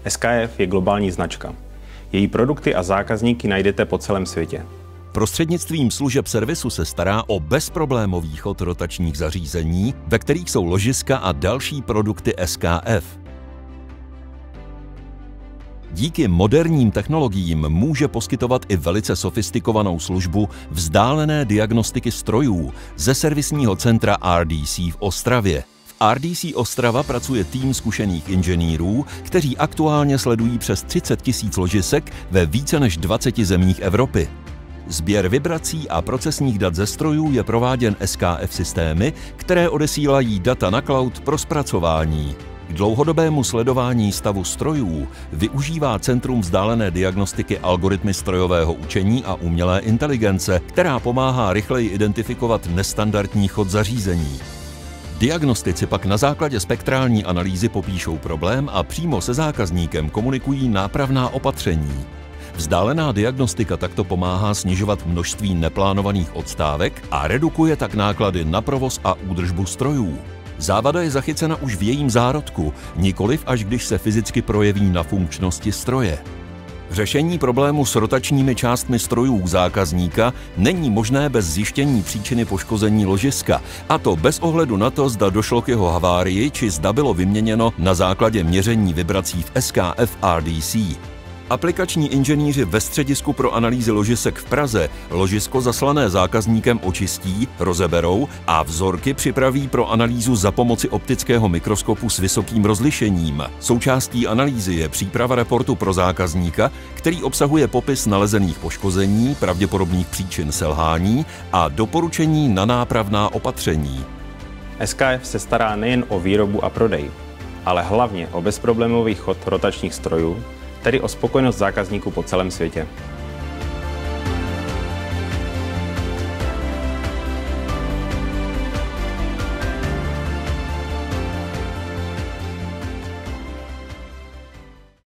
SKF je globální značka. Její produkty a zákazníky najdete po celém světě. Prostřednictvím služeb servisu se stará o bezproblémový chod rotačních zařízení, ve kterých jsou ložiska a další produkty SKF. Díky moderním technologiím může poskytovat i velice sofistikovanou službu vzdálené diagnostiky strojů ze servisního centra RDC v Ostravě. V RDC Ostrava pracuje tým zkušených inženýrů, kteří aktuálně sledují přes 30 000 ložisek ve více než 20 zemích Evropy. Sběr vibrací a procesních dat ze strojů je prováděn SKF systémy, které odesílají data na cloud pro zpracování. K dlouhodobému sledování stavu strojů využívá Centrum vzdálené diagnostiky algoritmy strojového učení a umělé inteligence, která pomáhá rychleji identifikovat nestandardní chod zařízení. Diagnostici pak na základě spektrální analýzy popíšou problém a přímo se zákazníkem komunikují nápravná opatření. Vzdálená diagnostika takto pomáhá snižovat množství neplánovaných odstávek a redukuje tak náklady na provoz a údržbu strojů. Závada je zachycena už v jejím zárodku, nikoliv až když se fyzicky projeví na funkčnosti stroje. Řešení problému s rotačními částmi strojů zákazníka není možné bez zjištění příčiny poškození ložiska, a to bez ohledu na to, zda došlo k jeho havárii, či zda bylo vyměněno na základě měření vibrací v SKF RDC. Aplikační inženýři ve středisku pro analýzy ložisek v Praze ložisko zaslané zákazníkem očistí, rozeberou a vzorky připraví pro analýzu za pomoci optického mikroskopu s vysokým rozlišením. Součástí analýzy je příprava reportu pro zákazníka, který obsahuje popis nalezených poškození, pravděpodobných příčin selhání a doporučení na nápravná opatření. SKF se stará nejen o výrobu a prodej, ale hlavně o bezproblémový chod rotačních strojů, tedy o spokojenost zákazníků po celém světě.